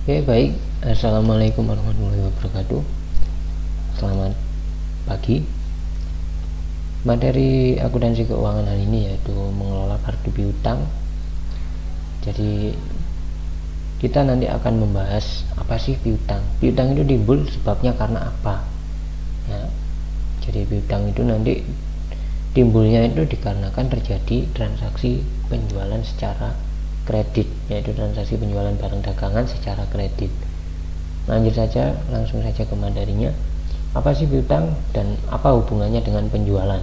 Oke, baik. Assalamualaikum warahmatullahi wabarakatuh. Selamat pagi. Materi akuntansi keuangan hari ini yaitu mengelola kartu piutang. Jadi kita nanti akan membahas apa sih piutang. Piutang itu timbul sebabnya karena apa? Ya, jadi piutang itu nanti timbulnya itu dikarenakan terjadi transaksi penjualan secara kredit, yaitu transaksi penjualan barang dagangan secara kredit. Langsung saja ke materinya. Apa sih piutang dan apa hubungannya dengan penjualan?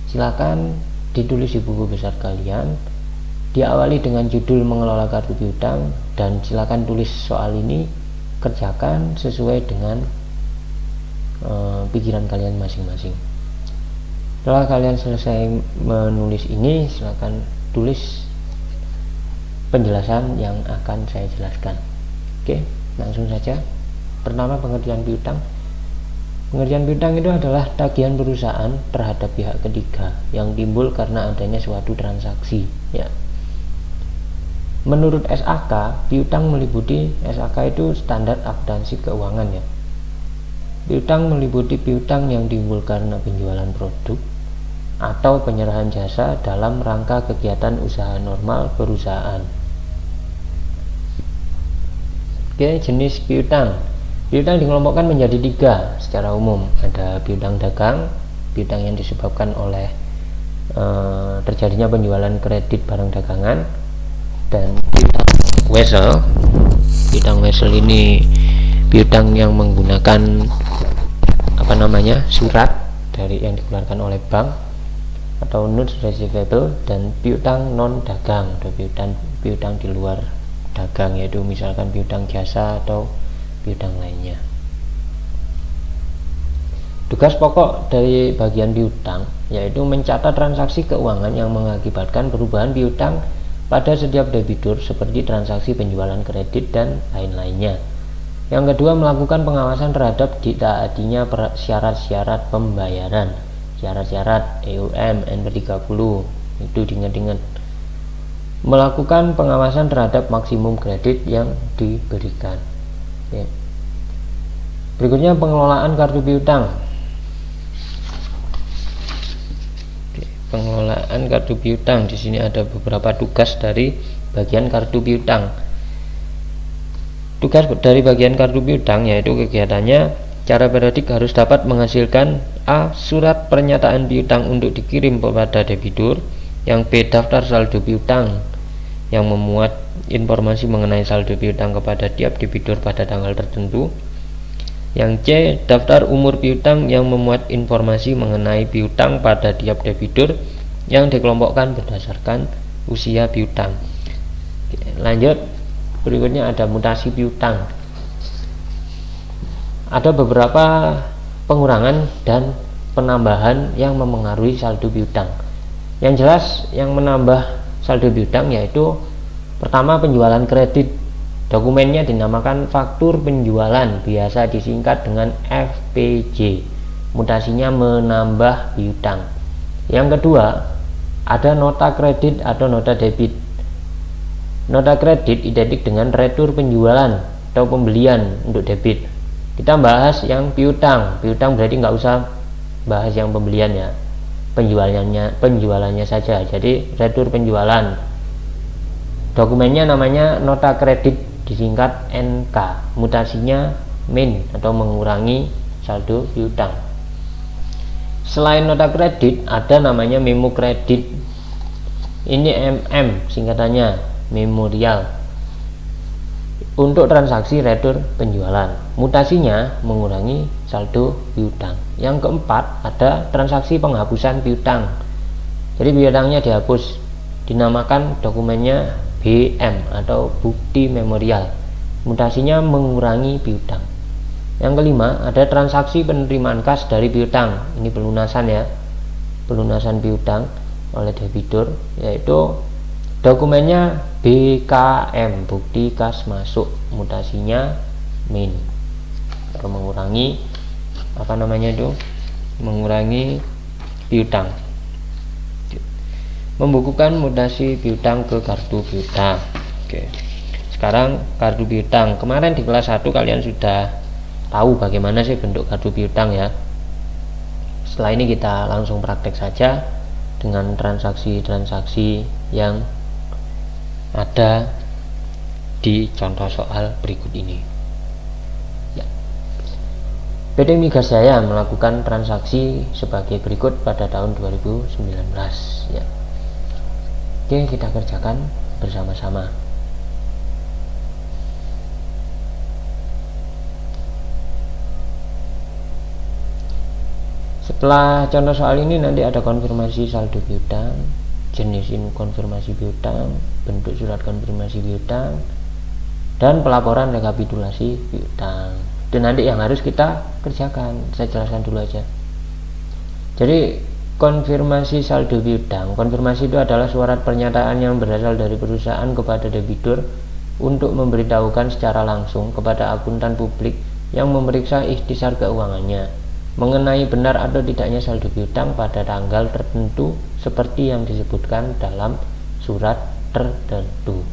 Silakan ditulis di buku besar kalian. Diawali dengan judul mengelola kartu piutang, dan silakan tulis soal ini, kerjakan sesuai dengan pikiran kalian masing-masing. Setelah kalian selesai menulis ini, silakan tulis penjelasan yang akan saya jelaskan. Oke, langsung saja. Pertama, pengertian piutang. Pengertian piutang itu adalah tagihan perusahaan terhadap pihak ketiga yang timbul karena adanya suatu transaksi. Ya. Menurut SAK, piutang meliputi, SAK itu standar akuntansi keuangan ya. Piutang meliputi piutang yang timbul karena penjualan produk atau penyerahan jasa dalam rangka kegiatan usaha normal perusahaan. Oke, jenis piutang. Piutang dikelompokkan menjadi 3 secara umum. Ada piutang dagang, piutang yang disebabkan oleh terjadinya penjualan kredit barang dagangan, dan piutang wesel. Piutang wesel ini piutang yang menggunakan surat dari yang dikeluarkan oleh bank atau notes receivable, dan piutang non dagang atau piutang di luar dagang, yaitu misalkan piutang jasa atau piutang lainnya. Tugas pokok dari bagian piutang yaitu mencatat transaksi keuangan yang mengakibatkan perubahan piutang pada setiap debitur seperti transaksi penjualan kredit dan lain-lainnya. Yang kedua, melakukan pengawasan terhadap ditaatinya syarat-syarat pembayaran, syarat-syarat EUM NP30, itu diingat-ingat. Melakukan pengawasan terhadap maksimum kredit yang diberikan. Ya. Berikutnya, pengelolaan kartu piutang. Pengelolaan kartu piutang, di sini ada beberapa tugas dari bagian kartu piutang. Tugas dari bagian kartu piutang yaitu kegiatannya secara periodik harus dapat menghasilkan A. Surat pernyataan piutang untuk dikirim kepada debitur, yang B. Daftar saldo piutang yang memuat informasi mengenai saldo piutang kepada tiap debitur pada tanggal tertentu, yang C. Daftar umur piutang yang memuat informasi mengenai piutang pada tiap debitur yang dikelompokkan berdasarkan usia piutang. Lanjut, berikutnya ada mutasi piutang. Ada beberapa pengurangan dan penambahan yang memengaruhi saldo piutang. Yang jelas, yang menambah saldo piutang yaitu pertama, penjualan kredit. Dokumennya dinamakan faktur penjualan, biasa disingkat dengan FPJ. Mutasinya menambah piutang. Yang kedua, ada nota kredit atau nota debit. Nota kredit identik dengan retur penjualan atau pembelian untuk debit. Kita bahas yang piutang. Piutang berarti nggak usah bahas yang pembelian ya, penjualannya saja. Jadi retur penjualan. Dokumennya namanya nota kredit, disingkat NK. Mutasinya min atau mengurangi saldo piutang. Selain nota kredit, ada namanya memo kredit. Ini MM singkatannya, memorial, untuk transaksi retur penjualan. Mutasinya mengurangi saldo piutang. Yang keempat, ada transaksi penghapusan piutang. Jadi piutangnya dihapus, dinamakan dokumennya BM atau bukti memorial. Mutasinya mengurangi piutang. Yang kelima, ada transaksi penerimaan kas dari piutang. Ini pelunasan ya, pelunasan piutang oleh debitur, yaitu dokumennya BKM, bukti kas masuk. Mutasinya min atau mengurangi mengurangi piutang. Membukukan mutasi piutang ke kartu piutang. Oke. sekarang kartu piutang. Kemarin di kelas 1 kalian sudah tahu bagaimana sih bentuk kartu piutang ya. Setelah ini kita langsung praktek saja dengan transaksi-transaksi yang ada di contoh soal berikut ini. Ya. PT Migas Jaya melakukan transaksi sebagai berikut pada tahun 2019 ya. Oke, kita kerjakan bersama-sama. Setelah contoh soal ini nanti ada konfirmasi saldo piutang, jenis konfirmasi piutang, bentuk surat konfirmasi piutang, dan pelaporan rekapitulasi piutang. Dan nanti yang harus kita kerjakan, saya jelaskan dulu aja. Jadi konfirmasi saldo piutang, konfirmasi itu adalah surat pernyataan yang berasal dari perusahaan kepada debitur untuk memberitahukan secara langsung kepada akuntan publik yang memeriksa ikhtisar keuangannya mengenai benar atau tidaknya saldo piutang pada tanggal tertentu seperti yang disebutkan dalam surat tertentu.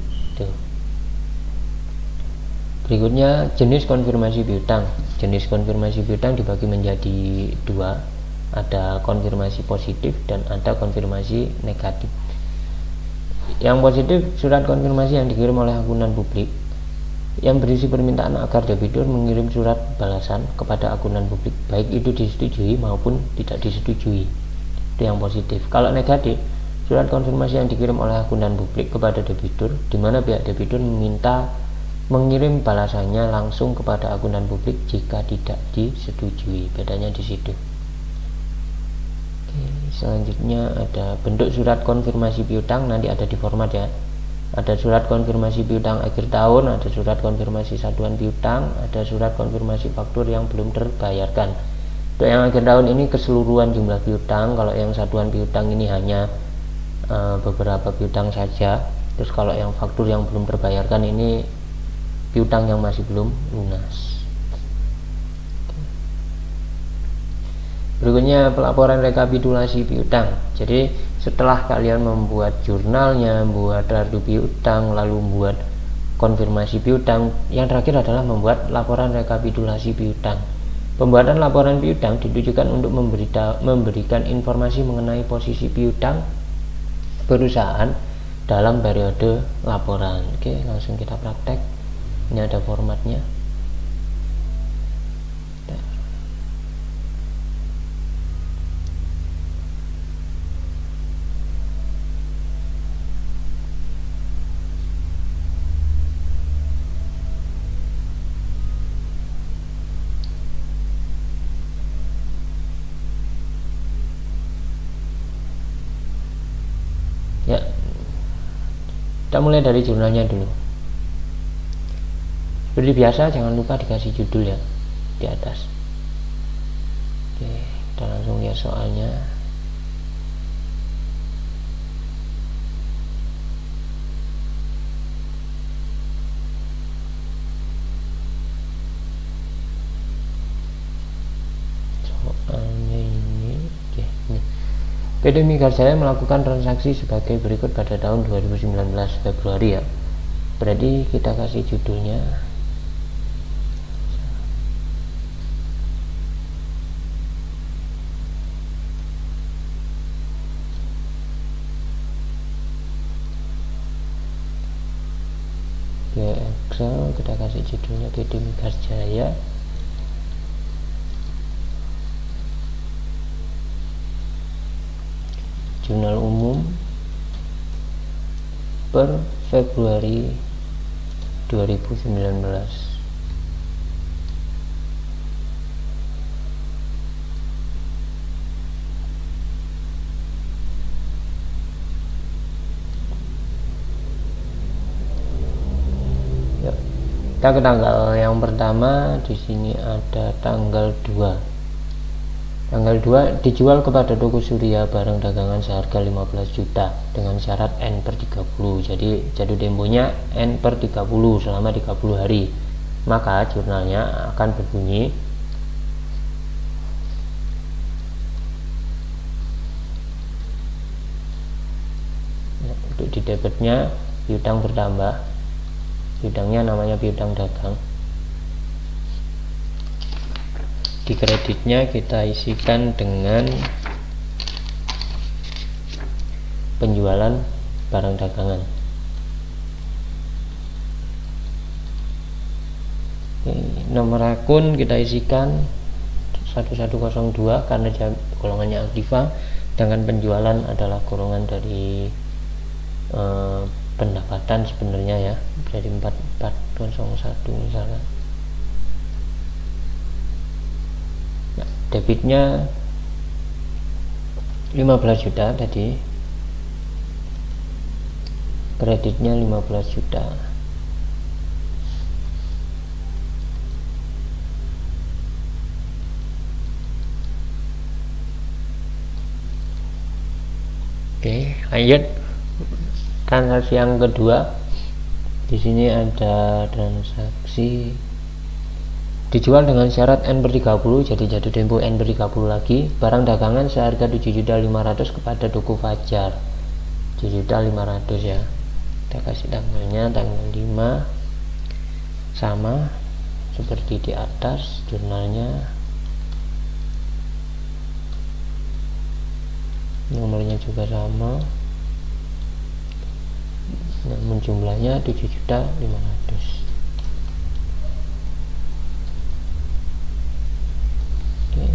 Berikutnya jenis konfirmasi piutang. Jenis konfirmasi piutang dibagi menjadi dua, ada konfirmasi positif dan ada konfirmasi negatif. Yang positif, surat konfirmasi yang dikirim oleh akuntan publik yang berisi permintaan agar debitur mengirim surat balasan kepada akuntan publik, baik itu disetujui maupun tidak disetujui. Itu yang positif. Kalau negatif, surat konfirmasi yang dikirim oleh akuntan publik kepada debitur, di mana pihak debitur meminta mengirim balasannya langsung kepada akuntan publik jika tidak disetujui. Bedanya di situ. Oke, selanjutnya ada bentuk surat konfirmasi piutang, nanti ada di format ya. Ada surat konfirmasi piutang akhir tahun, ada surat konfirmasi satuan piutang, ada surat konfirmasi faktur yang belum terbayarkan. Untuk yang akhir tahun ini keseluruhan jumlah piutang, kalau yang satuan piutang ini hanya beberapa piutang saja. Terus kalau yang faktur yang belum terbayarkan ini piutang yang masih belum lunas. Berikutnya pelaporan rekapitulasi piutang. Jadi setelah kalian membuat jurnalnya, membuat kartu piutang, lalu membuat konfirmasi piutang, yang terakhir adalah membuat laporan rekapitulasi piutang. Pembuatan laporan piutang ditujukan untuk memberikan informasi mengenai posisi piutang perusahaan dalam periode laporan. Oke, langsung kita praktek. Ini ada formatnya. Ya, kita mulai dari jurnalnya dulu. Seperti biasa, jangan lupa dikasih judul ya di atas. Oke, kita langsung lihat soalnya. Soalnya ini, oke, ini. PT Migas Jaya melakukan transaksi sebagai berikut pada tahun 2019 Februari ya. Berarti kita kasih judulnya di Excel, kita kasih judulnya PT Migas Jaya jurnal umum per Februari 2019. Kita ke tanggal yang pertama. Di sini ada tanggal 2. Tanggal 2 dijual kepada toko Surya barang dagangan seharga 15 juta dengan syarat N per 30. Jadi jatuh temponya N per 30 selama 30 hari. Maka jurnalnya akan berbunyi untuk di debitnya piutang bertambah piutangnya namanya piutang dagang. Di kreditnya kita isikan dengan penjualan barang dagangan. Nomor akun kita isikan 1102 karena golongannya aktiva, dengan penjualan adalah golongan dari pendapatan sebenarnya ya, jadi 4401 misalnya. Nah, debitnya 15 juta tadi, kreditnya 15 juta. Oke, lanjut transaksi yang kedua. Di sini ada transaksi dijual dengan syarat N/30, jadi jatuh tempo N/30 lagi. Barang dagangan seharga 7.500.000 kepada toko Fajar. 7.500.000 ya. Kita kasih tanggalnya tanggal 5, sama seperti di atas, jurnalnya, nomornya juga sama, namun jumlahnya 7.500.000. Oke,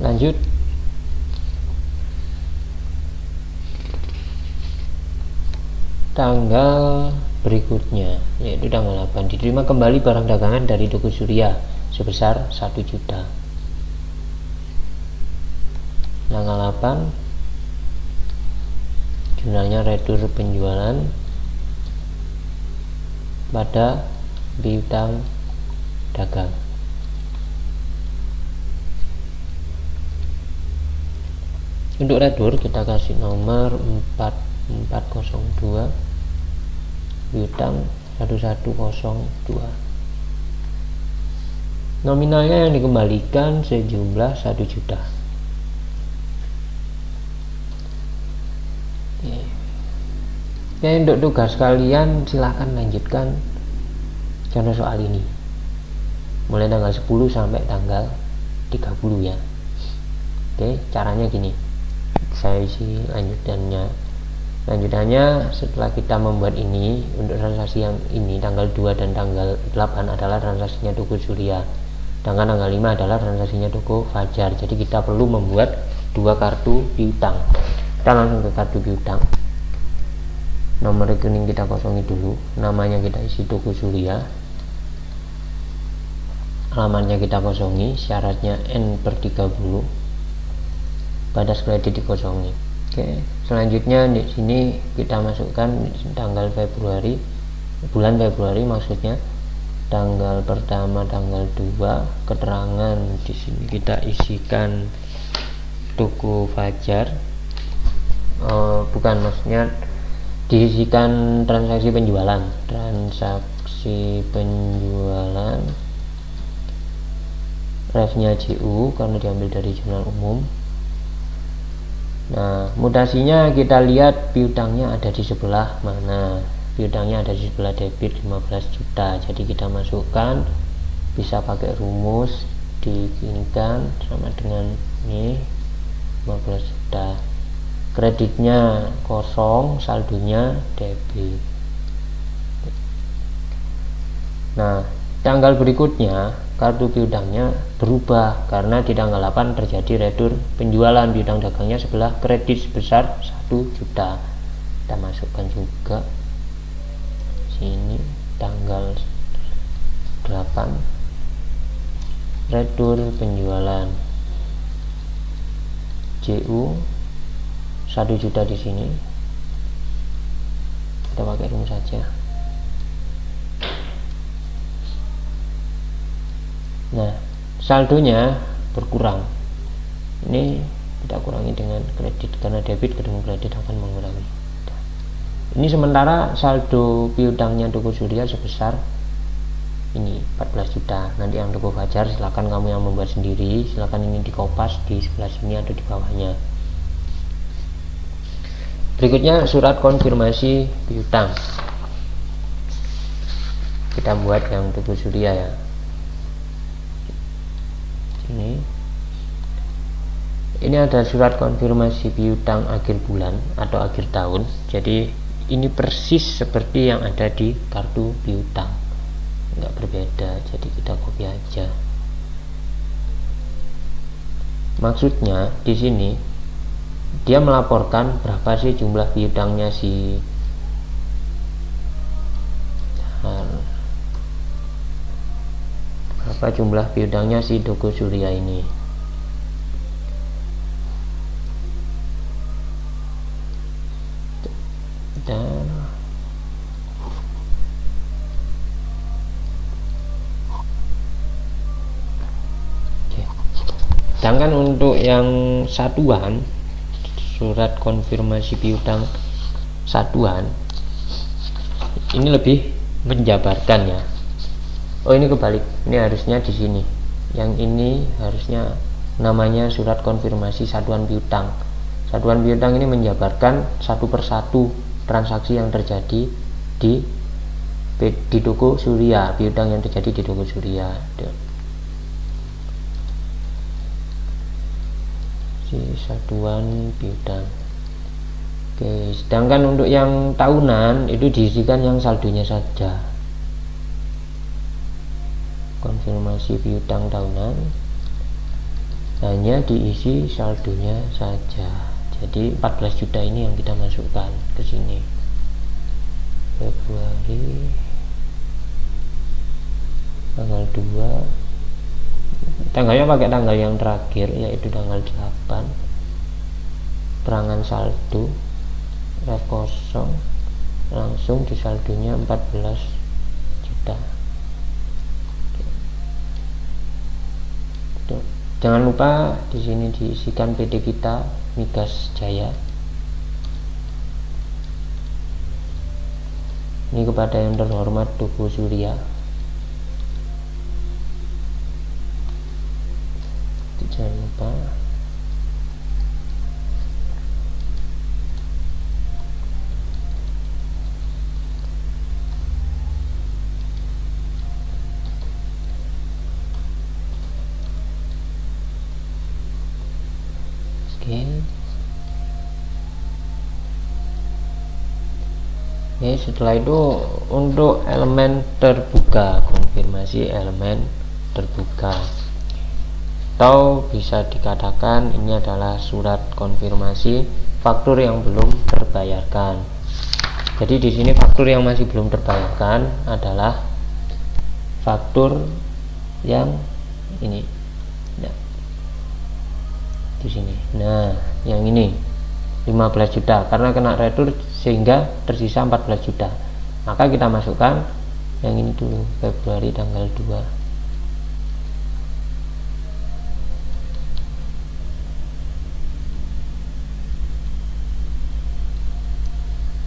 lanjut. Tanggal berikutnya yaitu tanggal 8, diterima kembali barang dagangan dari toko Surya sebesar 1 juta. Tanggal 8, jurnalnya retur penjualan pada piutang dagang. Untuk retur kita kasih nomor 4402, piutang 1102. Nominalnya yang dikembalikan sejumlah 1 juta. Ya, untuk tugas kalian silahkan lanjutkan contoh soal ini mulai tanggal 10 sampai tanggal 30 ya. Oke, caranya gini, saya isi lanjutannya setelah kita membuat ini. Untuk transaksi yang ini tanggal 2 dan tanggal 8 adalah transaksinya toko Surya, sedangkan tanggal 5 adalah transaksinya toko Fajar. Jadi kita perlu membuat 2 kartu piutang. Kita langsung ke kartu piutang. Nomor rekening kita kosongi dulu, namanya kita isi toko Surya, alamatnya kita kosongi, syaratnya N/30, batas kredit dikosongi. Oke, selanjutnya di sini kita masukkan tanggal Februari, bulan Februari maksudnya, tanggal pertama, tanggal 2, keterangan di sini kita isikan toko Fajar. Bukan, maksudnya diisikan transaksi penjualan, refnya JU karena diambil dari jurnal umum. Nah, mutasinya kita lihat piutangnya ada di sebelah mana. Piutangnya ada di sebelah debit 15 juta. Jadi kita masukkan, bisa pakai rumus, diginikan sama dengan ini 15 juta. Kreditnya kosong, saldonya debit. Nah, tanggal berikutnya kartu piutangnya berubah karena di tanggal 8 terjadi retur penjualan, piutang dagangnya sebelah kredit sebesar 1 juta. Kita masukkan juga sini tanggal 8 retur penjualan JU 1 juta di sini. Kita pakai rumus saja. Nah, saldonya berkurang. Ini kita kurangi dengan kredit karena debit ketemu kredit akan mengurangi. Ini sementara saldo piutangnya toko Surya sebesar ini 14 juta. Nanti yang toko Fajar silakan kamu yang membuat sendiri, silakan ini dikopas di sebelah sini atau di bawahnya. Berikutnya surat konfirmasi piutang. kita buat yang Toko Surya ya. Ini ada surat konfirmasi piutang akhir bulan atau akhir tahun. Jadi ini persis seperti yang ada di kartu piutang, nggak berbeda. Jadi kita copy aja. Maksudnya di sini dia melaporkan berapa sih jumlah piutangnya si berapa jumlah piutangnya si Toko Surya ini. Sedangkan untuk yang satuan, surat konfirmasi piutang satuan, ini lebih menjabarkan ya. Oh, ini kebalik, ini harusnya di sini. Yang ini harusnya namanya surat konfirmasi satuan piutang. Satuan piutang ini menjabarkan satu persatu transaksi yang terjadi di Toko Surya, piutang yang terjadi di Toko Surya. Si satuan piutang. Oke, sedangkan untuk yang tahunan itu diisikan yang saldonya saja. Konfirmasi piutang tahunan hanya diisi saldonya saja. Jadi 14 juta ini yang kita masukkan ke sini. Februari tanggal 2, tanggalnya pakai tanggal yang terakhir yaitu tanggal 8. Perangan saldo ref kosong, langsung di saldonya 14 juta. Tuh. Jangan lupa di sini diisikan PT kita Migas Jaya. Ini kepada yang terhormat Toko Surya. Jangan lupa. Oke, setelah itu untuk elemen terbuka, konfirmasi elemen terbuka, atau bisa dikatakan ini adalah surat konfirmasi faktur yang belum terbayarkan. Jadi di sini faktur yang masih belum terbayarkan adalah faktur yang ini. Nah, di sini. Nah, yang ini 15 juta karena kena retur sehingga tersisa 14 juta. Maka kita masukkan yang ini dulu, Februari tanggal 2.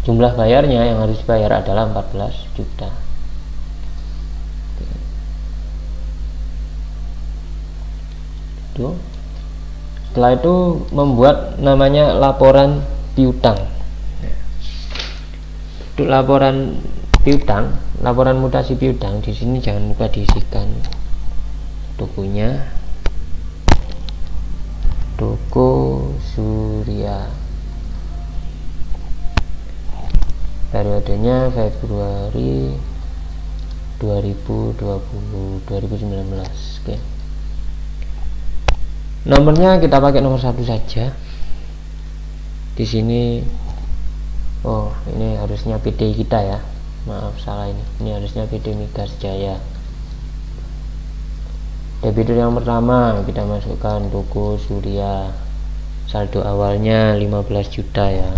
Jumlah bayarnya yang harus dibayar adalah 14 juta. Itu. Setelah itu membuat namanya laporan piutang. Untuk laporan piutang, laporan mutasi piutang di sini jangan lupa diisikan tokonya Toko Surya. Periodenya Februari 2019. Oke. Nomornya kita pakai nomor 1 saja. Di sini, oh ini harusnya PT kita ya. Maaf salah ini. Ini harusnya PT Migas Jaya. Debitur yang pertama kita masukkan Toko Surya. Saldo awalnya 15 juta ya.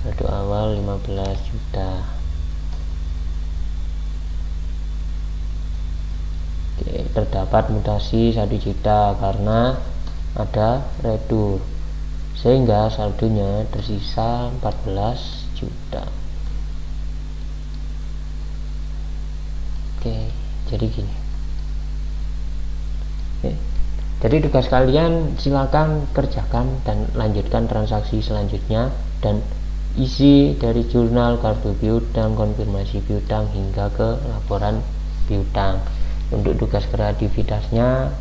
Saldo awal 15 juta. Oke, terdapat mutasi 1 juta karena ada retur sehingga saldonya tersisa 14 juta. Oke, jadi gini. Oke. Jadi tugas kalian silakan kerjakan dan lanjutkan transaksi selanjutnya, dan isi dari jurnal kartu piutang, konfirmasi piutang, hingga ke laporan piutang. Untuk tugas kreativitasnya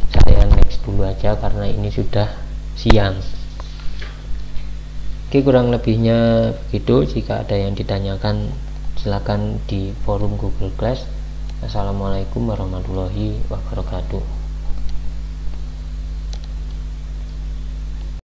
saya next dulu aja karena ini sudah siang. Oke, kurang lebihnya begitu. Jika ada yang ditanyakan silakan di forum Google Class. Assalamualaikum warahmatullahi wabarakatuh.